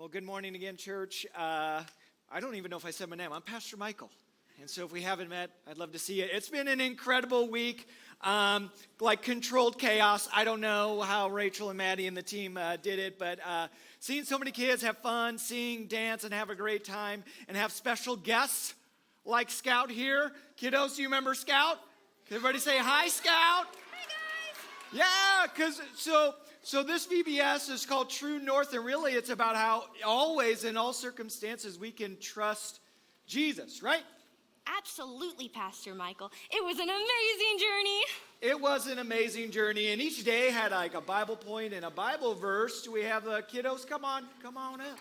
Well, good morning again, church. I don't even know if I said my name. I'm Pastor Michael. And so if we haven't met, I'd love to see you. It's been an incredible week, like controlled chaos. I don't know how Rachel and Maddie and the team did it, but seeing so many kids have fun, sing, dance, and have a great time, and have special guests like Scout here. Kiddos, do you remember Scout? Can everybody say hi, Scout? Hi, guys. Yeah, because so this VBS is called True North, and really it's about how always, in all circumstances, we can trust Jesus, right? Absolutely, Pastor Michael. It was an amazing journey. It was an amazing journey, and each day had like a Bible point and a Bible verse. Do we have the kiddos? Come on up.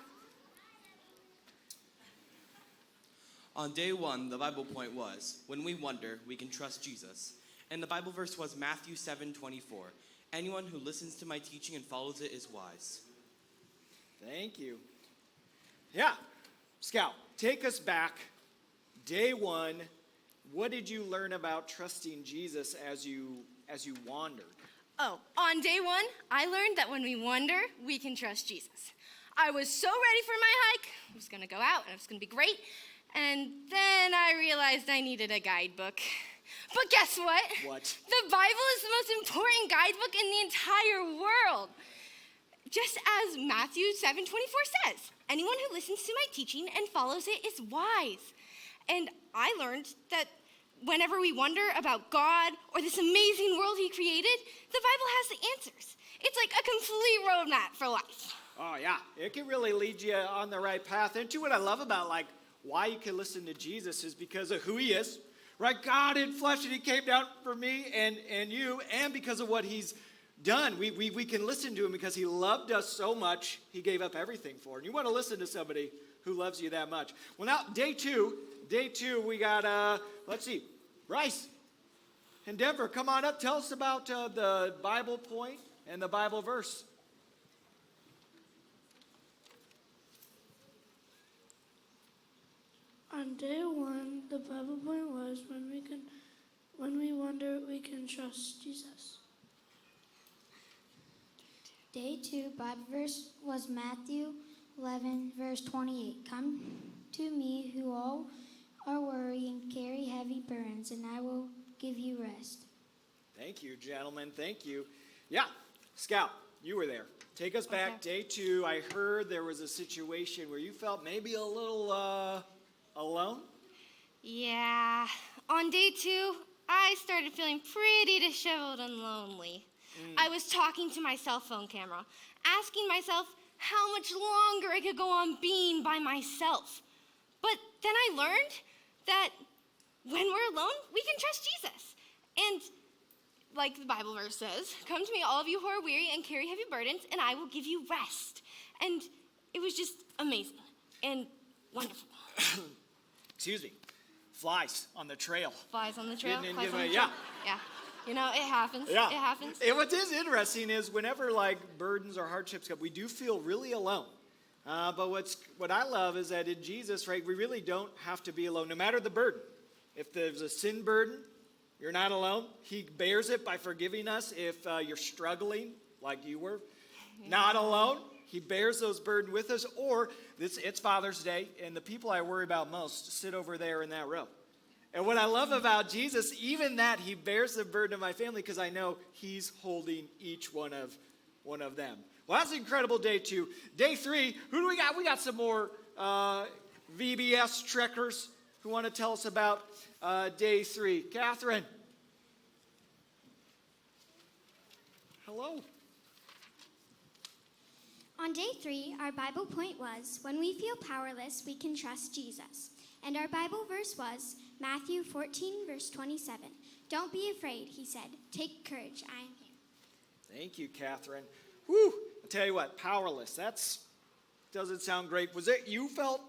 On day one, the Bible point was, when we wonder, we can trust Jesus. And the Bible verse was Matthew 7:24. Anyone who listens to my teaching and follows it is wise. Thank you. Yeah, Scout, take us back. Day one, what did you learn about trusting Jesus as you wandered? Oh, on day one, I learned that when we wonder, we can trust Jesus. I was so ready for my hike. I was going to go out, and it was going to be great. And then I realized I needed a guidebook. But guess what? What? The Bible is the most important guidebook in the entire world. Just as Matthew 7:24 says, anyone who listens to my teaching and follows it is wise. And I learned that whenever we wonder about God or this amazing world he created, the Bible has the answers. It's like a complete roadmap for life. Oh, yeah. It can really lead you on the right path. And too, what I love about, why you can listen to Jesus is because of who he is, right? God in flesh, and he came down for me and you, and because of what he's done. We can listen to him because he loved us so much, he gave up everything for it. And you want to listen to somebody who loves you that much. Well, now, day two, we got, let's see, Bryce and Denver, come on up. Tell us about the Bible point and the Bible verse. On day one, the Bible point was when we wonder, we can trust Jesus. Day 2 Bible verse was Matthew 11, verse 28. Come to me who all are worried and carry heavy burdens, and I will give you rest. Thank you, gentlemen. Thank you. Yeah, Scout, you were there. Take us back. Day 2. I heard there was a situation where you felt maybe a little alone. Yeah, on day 2, I started feeling pretty disheveled and lonely. I was talking to my cell phone camera, asking myself how much longer I could go on being by myself. But then I learned that when we're alone, we can trust Jesus. And like the Bible verse says, come to me, all of you who are weary and carry heavy burdens, and I will give you rest. And it was just amazing and wonderful. Excuse me. Flies on the trail. Flies on the trail? Yeah. Yeah. You know, it happens. Yeah. It happens. And what is interesting is whenever burdens or hardships come, we do feel really alone. But what I love is that in Jesus, right, we really don't have to be alone, no matter the burden. If there's a sin burden, you're not alone. He bears it by forgiving us. If you're struggling like you were, not alone. He bears those burdens with us. Or it's Father's Day, and the people I worry about most sit over there in that row. And what I love about Jesus, even that he bears the burden of my family because I know he's holding each one of them. Well, that's an incredible day 2. Day 3, who do we got? We got some more VBS trekkers who want to tell us about day 3. Catherine. Hello. On day 3, our Bible point was, when we feel powerless, we can trust Jesus. And our Bible verse was Matthew 14, verse 27. Don't be afraid, he said. Take courage, I am here. Thank you, Catherine. Whew. I'll tell you what, powerless. Doesn't sound great. Was it you felt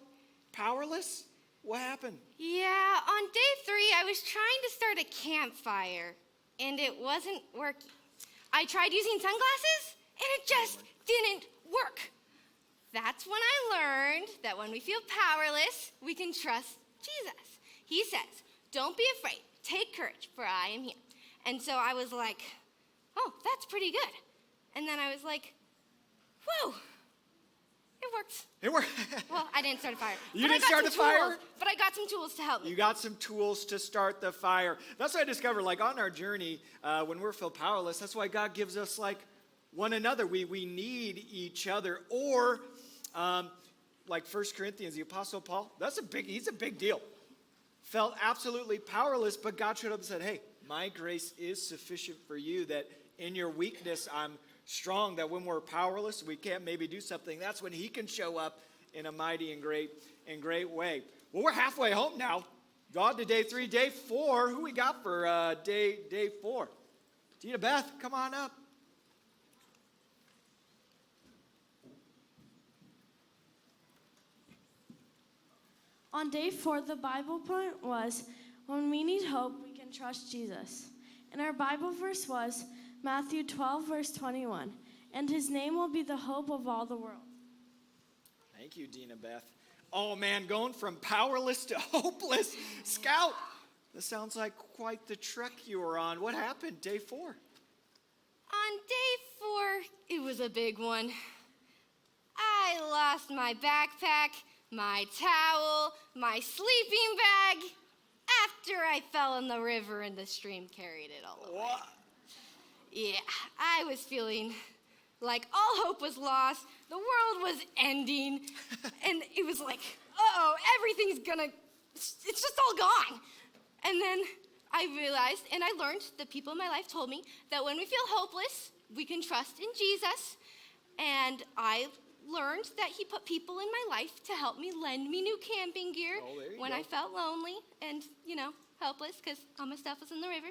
powerless? What happened? Yeah, on day 3, I was trying to start a campfire, and it wasn't working. I tried using sunglasses, and it just didn't work. That's when I learned that when we feel powerless, we can trust Jesus. He says, don't be afraid, take courage, for I am here. And so I was like, oh, that's pretty good. And then I was like, whoa, it worked. It worked. Well, I didn't start a fire. You but I didn't got start some a fire? tools, but I got some tools to help me. You got some tools to start the fire. That's what I discovered, like on our journey, when we're feel powerless, that's why God gives us like one another. We need each other. Or like 1 Corinthians, the Apostle Paul, he's a big deal. Felt absolutely powerless, but God showed up and said, hey, my grace is sufficient for you, that in your weakness I'm strong, that when we're powerless, we can't maybe do something. That's when he can show up in a mighty and great way. Well, we're halfway home now. God to day 3, day 4. Who we got for day 4? Tina Beth, come on up. On day 4, the Bible point was, when we need hope, we can trust Jesus. And our Bible verse was Matthew 12, verse 21. And his name will be the hope of all the world. Thank you, Dina Beth. Oh, man, going from powerless to hopeless. Scout, this sounds like quite the trek you were on. What happened day 4? On day 4, it was a big one. I lost my backpack, my towel, my sleeping bag, after I fell in the river and the stream carried it all away. What? Yeah, I was feeling like all hope was lost, the world was ending, and it was like, uh-oh, it's just all gone. And then I realized, and I learned, the people in my life told me that when we feel hopeless, we can trust in Jesus. And I learned that he put people in my life to help me, lend me new camping gear when I felt lonely and, helpless because all my stuff was in the river.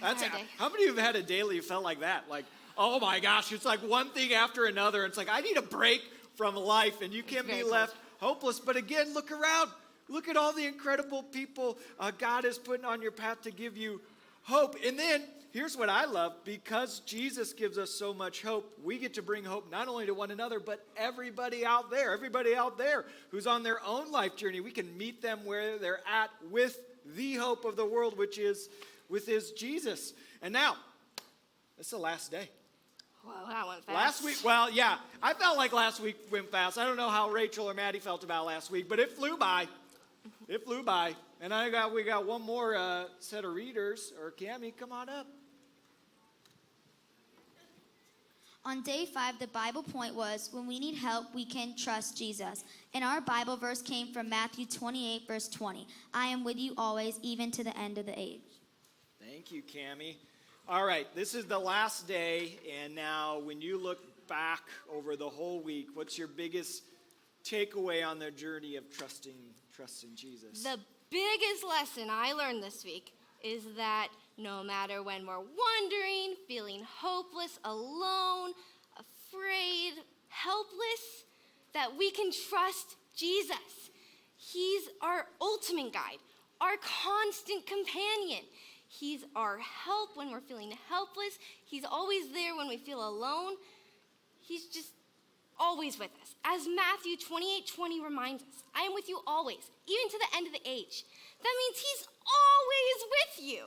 How many of you have had a day you felt like that? Like, oh my gosh, it's like one thing after another. It's like, I need a break from life, and you can't be left hopeless. But again, look around. Look at all the incredible people God is putting on your path to give you hope. And then, here's what I love. Because Jesus gives us so much hope, we get to bring hope not only to one another, but everybody out there who's on their own life journey. We can meet them where they're at with the hope of the world, which is Jesus. And now, it's the last day. Well, that went fast. Last week, well, yeah, I felt like last week went fast. I don't know how Rachel or Maddie felt about last week, but it flew by. It flew by. And we got one more set of readers. Or Cammie, come on up. On day 5, the Bible point was, when we need help, we can trust Jesus. And our Bible verse came from Matthew 28, verse 20. I am with you always, even to the end of the age. Thank you, Cammie. All right, this is the last day, and now when you look back over the whole week, what's your biggest takeaway on the journey of trusting Jesus? The biggest lesson I learned this week is that no matter when we're wondering, feeling hopeless, alone, afraid, helpless, that we can trust Jesus. He's our ultimate guide, our constant companion. He's our help when we're feeling helpless. He's always there when we feel alone. He's just always with us. As Matthew 28:20 reminds us, I am with you always, even to the end of the age. That means he's always with you.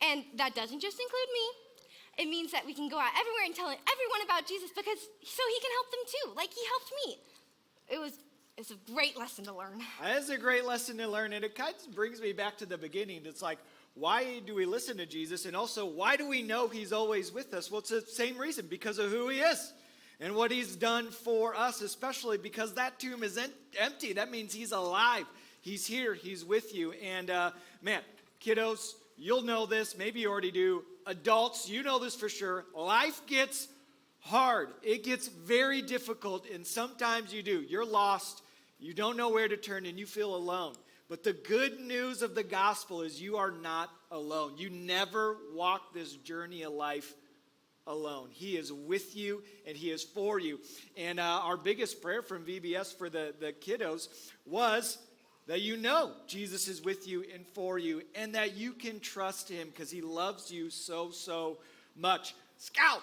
And that doesn't just include me. It means that we can go out everywhere and tell everyone about Jesus so he can help them too, like he helped me. It's a great lesson to learn. It's a great lesson to learn, and it kind of brings me back to the beginning. It's like, why do we listen to Jesus? And also, why do we know he's always with us? Well, it's the same reason, because of who he is and what he's done for us, especially because that tomb is empty. That means he's alive. He's here. He's with you. And man, kiddos, you'll know this. Maybe you already do. Adults, you know this for sure. Life gets hard. It gets very difficult, and sometimes you do. You're lost. You don't know where to turn, and you feel alone. But the good news of the gospel is you are not alone. You never walk this journey of life alone. He is with you, and he is for you. And our biggest prayer from VBS for the kiddos was that you know Jesus is with you and for you, and that you can trust him because he loves you so, so much. Scout,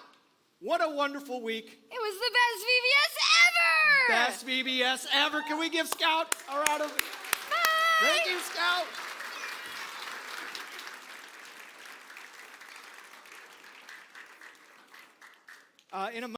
what a wonderful week. It was the best VBS ever! Best VBS ever. Can we give Scout a round of... Bye! Thank you, Scout. In a